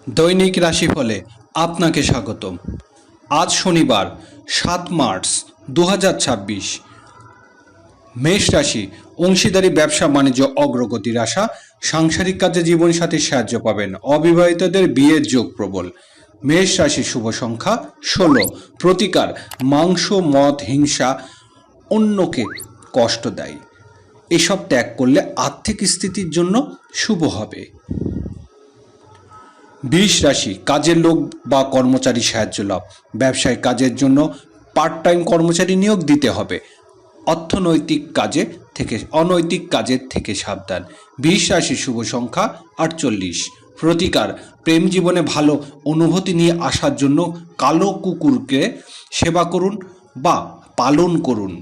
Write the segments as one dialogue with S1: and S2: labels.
S1: দৈনিক রাশিফলে আপনাকে স্বাগতম। আজ শনিবার ৭ মার্চ ২০২৬। মেষ রাশি, অংশীদারি ব্যবসা বাণিজ্য অগ্রগতির আশা, সাংসারিক কাজে জীবনসাথীর সাহায্য পাবেন, অবিবাহিতদের বিয়ের যোগ প্রবল। মেষ রাশি শুভ সংখ্যা ১৬। প্রতিকার, মাংস মদ হিংসা অন্যকে কষ্ট দেয়, এসব ত্যাগ করলে আর্থিক স্থিতির জন্য শুভ হবে। বৃষ রাশি, কাজের লোক বা কর্মচারী সাহায্য লাভ, ব্যবসায় কাজের জন্য পার্ট টাইম কর্মচারী নিয়োগ দিতে হবে। অনৈতিক কাজের থেকে সাবধান। বৃষ রাশি শুভ সংখ্যা ৪৮। প্রতিকার, প্রেম জীবনে ভালো অনুভূতি নিয়ে আসার জন্য কালো কুকুরকে সেবা করুন বা পালন করুন।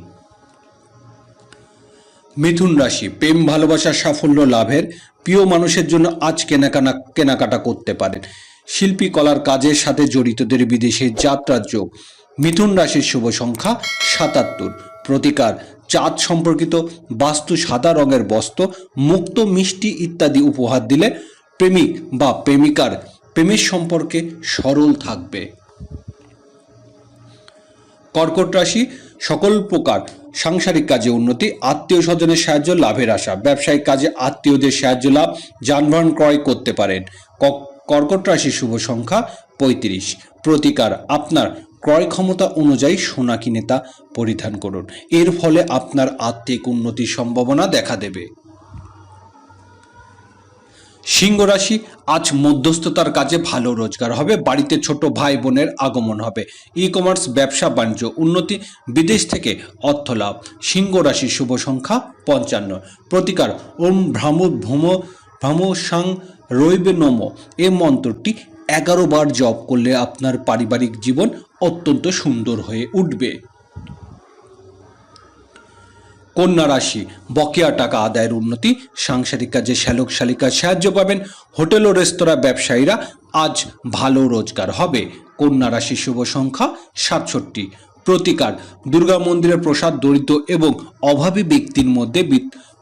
S1: মিথুন রাশি, প্রেম ভালোবাসার সাফল্য লাভের, প্রিয় মানুষের জন্য আজ কেনাকাটা করতে পারেন। শিল্পী কলার কাজের সাথে জড়িতদের বিদেশে যাত্রার যোগ। মিথুন রাশির শুভ সংখ্যা ৭৭। প্রতিকার, চাঁদ সম্পর্কিত বাস্তু, সাদা রঙের বস্ত্র, মুক্ত মিষ্টি ইত্যাদি উপহার দিলে প্রেমিক বা প্রেমিকার প্রেমের সম্পর্কে সরল থাকবে। কর্কট রাশি, সকল প্রকার সাংসারিক কাজে উন্নতি, আত্মীয় স্বজনের সাহায্য লাভের আশা, ব্যবসায়িক কাজে আত্মীয়দের সাহায্য লাভ, যানবাহন ক্রয় করতে পারেন। কর্কট রাশি শুভ সংখ্যা ৩৫। প্রতিকার, আপনার ক্রয় ক্ষমতা অনুযায়ী সোনা কিনে তা পরিধান করুন, এর ফলে আপনার আর্থিক উন্নতির সম্ভাবনা দেখা দেবে। সিংহ রাশি, আজ মধ্যস্থতার কাজে ভালো রোজগার হবে, বাড়িতে ছোট ভাই বোনের আগমন হবে, ই কমার্স ব্যবসা বাণিজ্য উন্নতি, বিদেশ থেকে অর্থ লাভ। সিংহ রাশি শুভ সংখ্যা ৫৫। প্রতিকার, ওম ভ্রামসাং রৈবে নম এ মন্ত্রটি ১১ বার জপ করলে আপনার পারিবারিক জীবন অত্যন্ত সুন্দর হয়ে উঠবে। কন্যা রাশি, বকেয়া টাকা আদায়ের উন্নতি, সাংসারিক কাজে শ্যালক শালিকার সাহায্য পাবেন, হোটেল ও রেস্তোরাঁ ব্যবসায়ীরা আজ ভালো রোজগার হবে। কন্যা রাশি শুভ সংখ্যা ৬৭। প্রতিকার, দুর্গা মন্দিরের প্রসাদ দরিদ্র এবং অভাবী ব্যক্তির মধ্যে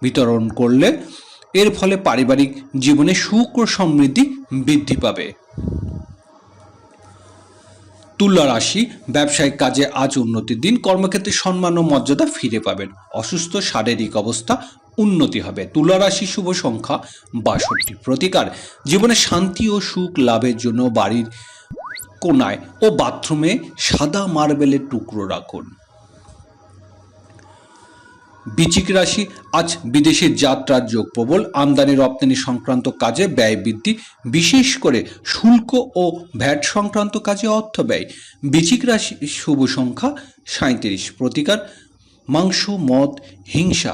S1: বিতরণ করলে এর ফলে পারিবারিক জীবনে সুখ ও সমৃদ্ধি বৃদ্ধি পাবে। তুলা রাশি, ব্যবসায়িক কাজে আজ উন্নতির দিন, কর্মক্ষেত্রে সম্মান ও মর্যাদা ফিরে পাবেন, অসুস্থ শারীরিক অবস্থা উন্নতি হবে। তুলা রাশি শুভ সংখ্যা ৬২। প্রতিকার, জীবনে শান্তি ও সুখ লাভের জন্য বাড়ির কোণায় ও বাথরুমে সাদা মার্বেলের টুকরো রাখুন। বৃশ্চিক রাশি, আজ বিদেশে যাত্রার যোগ প্রবল, আমদানি রপ্তানি সংক্রান্ত কাজে ব্যয় বৃদ্ধি, বিশেষ করে শুল্ক ও ভ্যাট সংক্রান্ত কাজে অর্থ ব্যয়। বৃশ্চিক রাশি শুভ সংখ্যা ৩৭। প্রতিকার, মাংস মদ হিংসা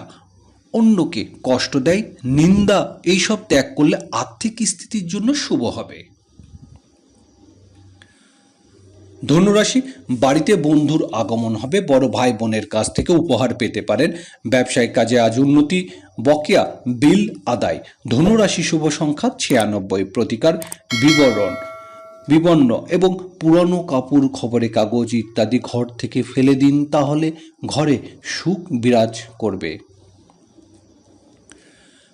S1: অন্যকে কষ্ট দেয়, নিন্দা এইসব ত্যাগ করলে আর্থিক স্থিতির জন্য শুভ হবে। ধনুরাশি, বাড়িতে বন্ধুর আগমন হবে, বড় ভাই বোনের কাছ থেকে উপহার পেতে পারেন, ব্যবসায়িক কাজে আজ উন্নতি, বকেয়া বিল আদায়। ধনুরাশি শুভ সংখ্যা ৯৬। প্রতিকার, বিবর্ণ এবং পুরানো কাপড়, খবরের কাগজ ইত্যাদি ঘর থেকে ফেলে দিন, তাহলে ঘরে সুখ বিরাজ করবে।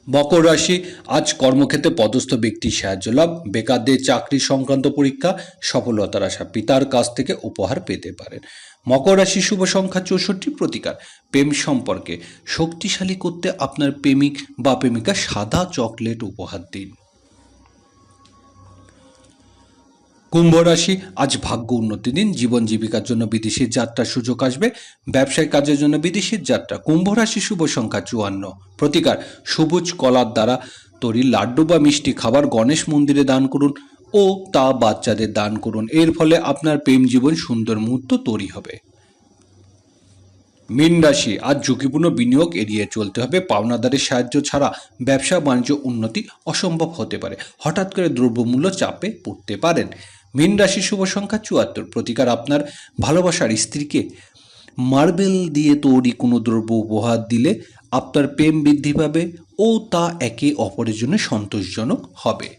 S1: মকর রাশি, আজ কর্মক্ষেত্রে পদস্থ ব্যক্তির সাহায্য লাভ, বেকারদের চাকরি সংক্রান্ত পরীক্ষা সফলতার আশা, পিতার কাছ থেকে উপহার পেতে পারেন। মকর রাশি শুভ সংখ্যা ৬৪। প্রতিকার, প্রেম সম্পর্কে শক্তিশালী করতে আপনার প্রেমিক বা প্রেমিকা সাদা চকলেট উপহার দিন। কুম্ভ রাশি, আজ ভাগ্য উন্নতি দিন, জীবন জীবিকার জন্য বিদেশের যাত্রার সুযোগ আসবে, ব্যবসায়িক কাজের জন্য বিদেশের যাত্রা। কুম্ভ রাশি শুভ সংখ্যা ৫৪। প্রতিকার, সবুজ কলার দ্বারা তৈরি লাড্ডু বা মিষ্টি খাবার গণেশ মন্দিরে দান করুন ও তা বাচ্চাদের দান করুন, এর ফলে আপনার প্রেম জীবন সুন্দর মুহূর্ত তৈরি হবে। মীন রাশি, আজ ঝুঁকিপূর্ণ বিনিয়োগ এড়িয়ে চলতে হবে, পাওনাদারের সাহায্য ছাড়া ব্যবসা বাণিজ্য উন্নতি অসম্ভব হতে পারে, হঠাৎ করে দ্রব্যমূল্য চাপে পড়তে পারেন। মীন রাশি শুভ সংখ্যা ৭৪। প্রতিকার, আপনার ভালোবাসার স্ত্রীকে মার্বেল দিয়ে তৈরি কোনো দ্রব্য উপহার দিলে আপনার প্রেম বৃদ্ধি পাবে ও তা একে অপরের জন্য সন্তোষজনক হবে।